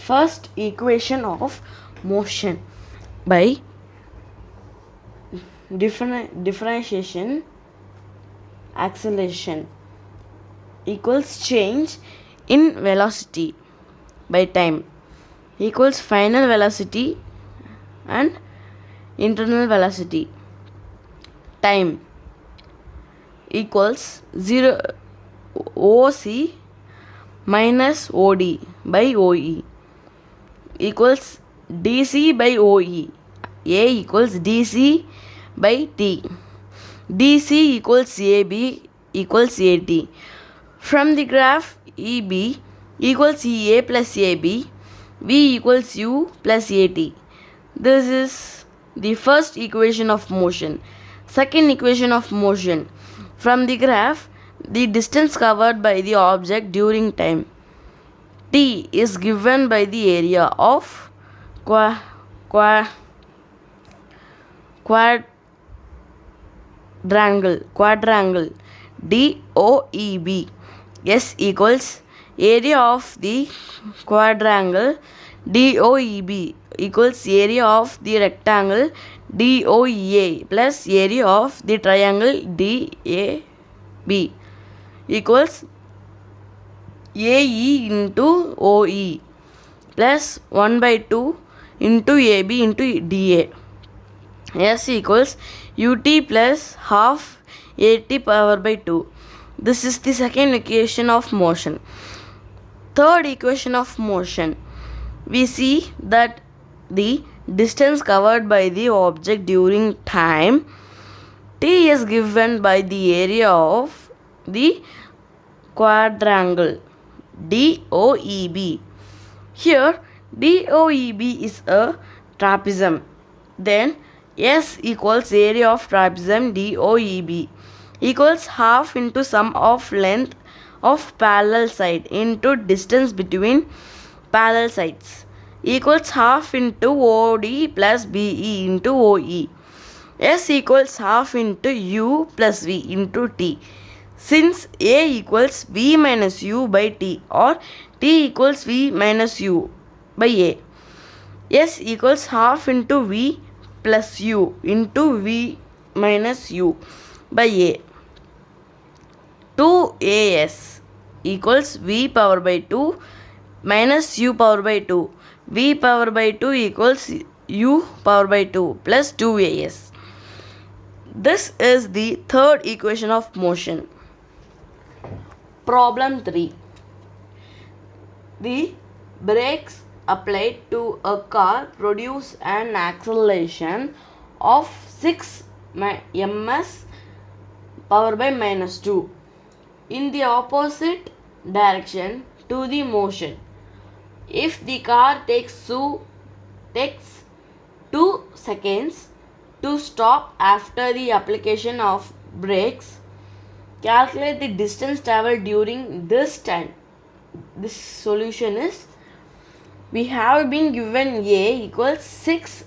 first equation of motion by differentiation acceleration equals change in velocity by time equals final velocity and internal velocity. Time equals 0 OC minus OD by OE equals DC by OE. A equals DC by T. DC equals AB equals AT. From the graph, EB equals EA plus AB, V equals U plus AT. This is the first equation of motion. Second equation of motion. From the graph, the distance covered by the object during time T is given by the area of quadrangle DOEB. S equals area of the quadrangle DOEB equals area of the rectangle DOEA plus area of the triangle DAB equals AE into OE plus 1 by 2 into AB into DA. S equals UT plus half AT power by 2. This is the second equation of motion. Third equation of motion. We see that the distance covered by the object during time T is given by the area of the quadrangle DOEB. Here DOEB is a trapezium. Then S equals area of trapezium DOEB equals half into sum of length of parallel side into distance between parallel sides equals half into OD plus BE into OE. S equals half into U plus V into T. Since A equals V minus U by T or T equals V minus U by A, S equals half into V plus U into V minus U by A. 2AS equals V power by 2 minus U power by 2. V power by 2 equals U power by 2 plus 2AS. This is the third equation of motion. Problem 3. The brakes applied to a car produce an acceleration of 6 ms power by minus 2 in the opposite direction to the motion. If the car takes 2 seconds to stop after the application of brakes, calculate the distance traveled during this time. This solution is, we have been given A equals 6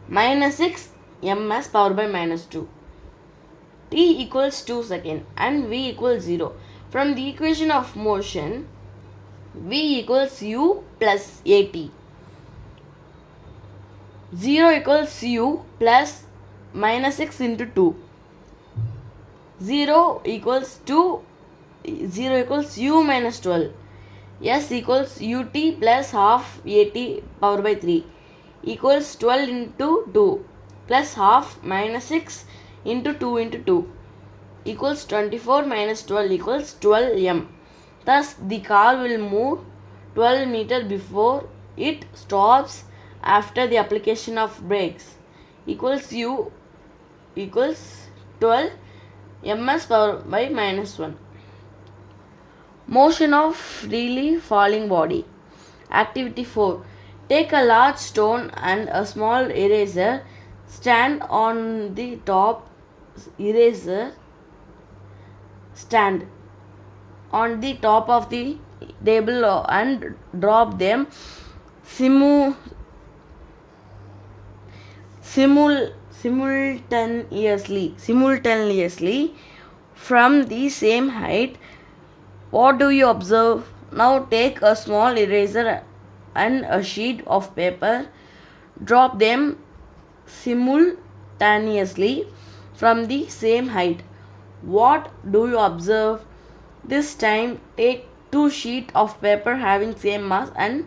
minus 6 ms power by minus 2. T equals 2 seconds and V equals 0. From the equation of motion, V equals U plus AT. 0 equals U plus minus 6 into 2. 0 equals U minus 12. S equals UT plus half AT power by 3 equals 12 into 2 plus half minus 6 into 2 into 2 equals 24 minus 12 equals 12 m. Thus the car will move 12 meters before it stops after the application of brakes equals U equals 12 ms power by minus 1. Motion of freely falling body. Activity 4. Take a large stone and a small eraser. Stand on the top eraser. Stand on the top of the table and drop them simultaneously from the same height. What do you observe? Now take a small eraser and a sheet of paper. Drop them simultaneously from the same height. What do you observe? This time take two sheets of paper having same mass and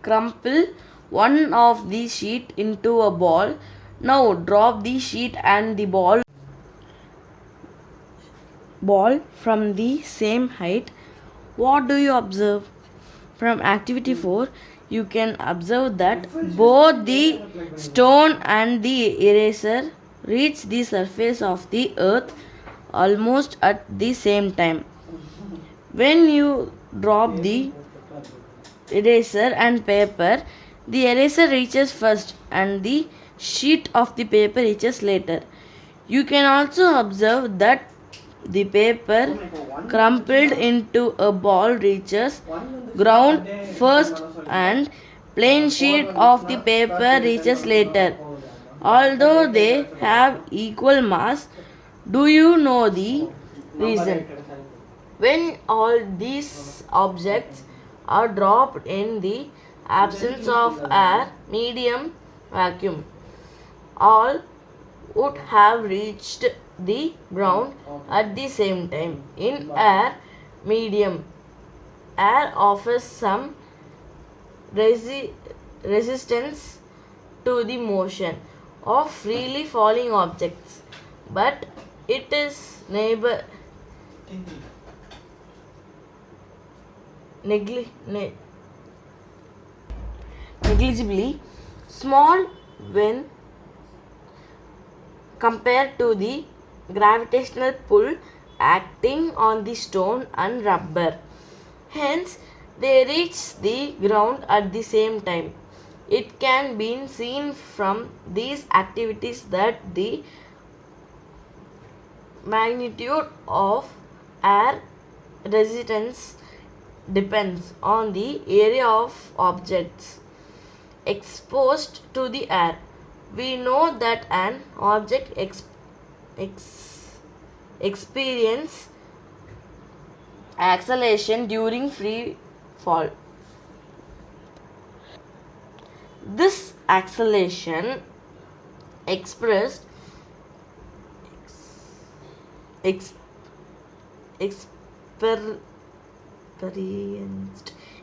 crumple one of the sheet into a ball. Now drop the sheet and the ball from the same height. What do you observe? From activity 4, you can observe that both the stone and the eraser reach the surface of the earth almost at the same time. When you drop the eraser and paper, the eraser reaches first and the sheet of the paper reaches later. You can also observe that the paper crumpled into a ball reaches ground first and plain sheet of the paper reaches later. Although they have equal mass, do you know the reason? When all these objects are dropped in the absence of air, medium, vacuum, all would have reached the ground at the same time. In air medium, air offers some resistance to the motion of freely falling objects, but it is negligibly small when compared to the gravitational pull acting on the stone and rubber. Hence, they reach the ground at the same time. It can be seen from these activities that the magnitude of air resistance depends on the area of objects exposed to the air. We know that an object experience acceleration during free fall. This acceleration expressed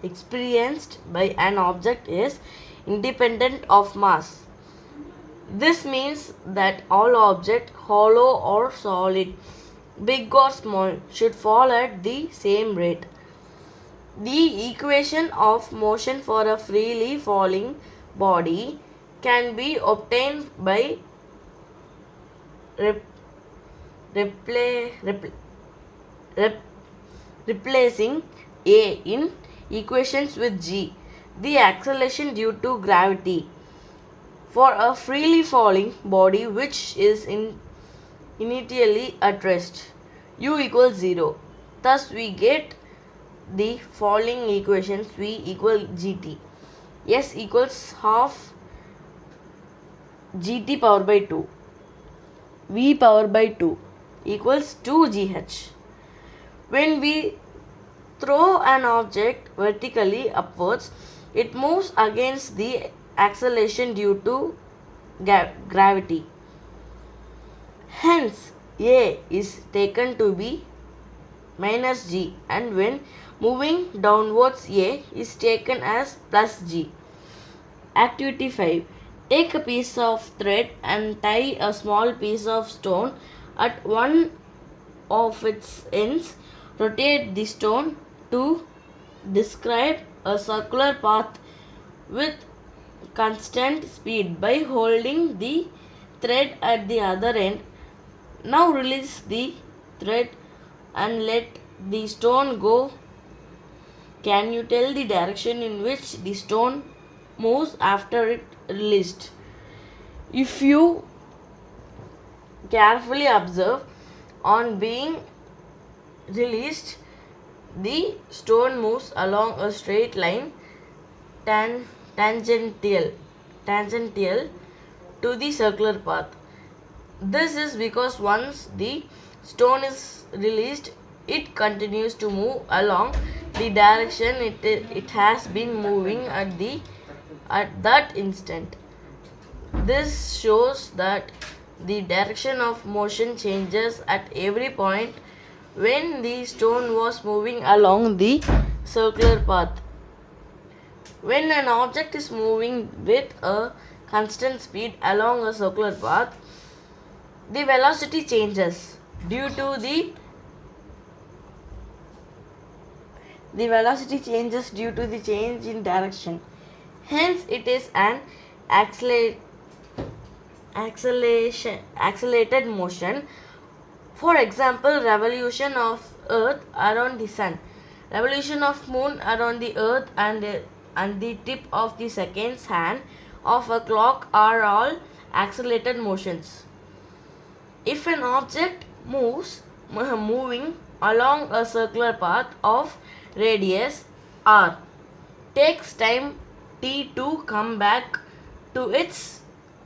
experienced by an object is independent of mass. This means that all objects, hollow or solid, big or small, should fall at the same rate. The equation of motion for a freely falling body can be obtained by replacing A in equations with G, the acceleration due to gravity for a freely falling body which is initially at rest. U equals 0. Thus we get the following equations: V equal gt, S equals half gt power by 2, V power by 2 equals 2gh. When we throw an object vertically upwards, it moves against the acceleration due to gravity. Hence, A is taken to be minus g, and when moving downwards, A is taken as plus g. Activity 5. Take a piece of thread and tie a small piece of stone at one of its ends. Rotate the stone to describe a circular path with constant speed by holding the thread at the other end. Now release the thread and let the stone go. Can you tell the direction in which the stone moves after it released? If you carefully observe, on being released, the stone moves along a straight line tangential to the circular path. This is because once the stone is released, it continues to move along the direction it has been moving at that instant. This shows that the direction of motion changes at every point when the stone was moving along the circular path. When an object is moving with a constant speed along a circular path, the velocity changes due to the change in direction. Hence, it is an accelerated motion. For example, revolution of Earth around the Sun, revolution of Moon around the Earth, and the tip of the seconds hand of a clock are all accelerated motions. If an object moving along a circular path of radius r takes time t to come back to its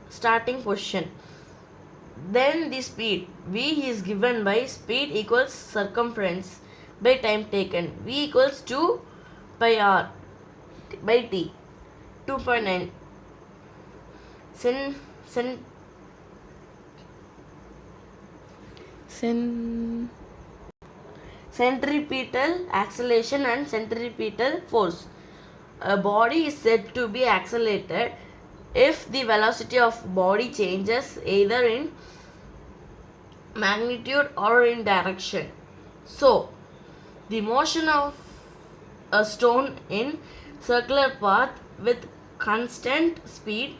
starting position, then the speed v is given by speed equals circumference by time taken. V equals 2 pi r by t. 2.9 centripetal acceleration and centripetal force. A body is said to be accelerated if the velocity of body changes either in magnitude or in direction. So, the motion of a stone in circular path with constant speed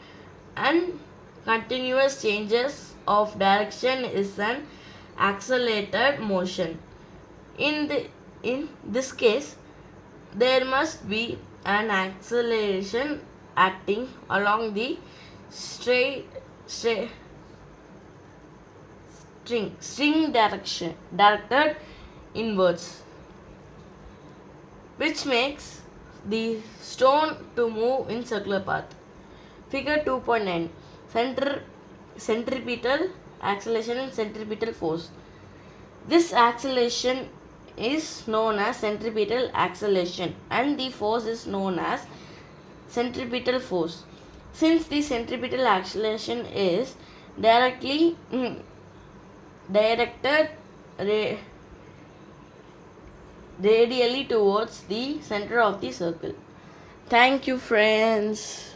and continuous changes of direction is an accelerated motion. In this case, there must be an acceleration acting along the string direction directed inwards, which makes the stone to move in circular path. Figure 2.9 centripetal acceleration and centripetal force. This acceleration is known as centripetal acceleration and the force is known as centripetal force. Since the centripetal acceleration is directed radially towards the center of the circle. Thank you, friends.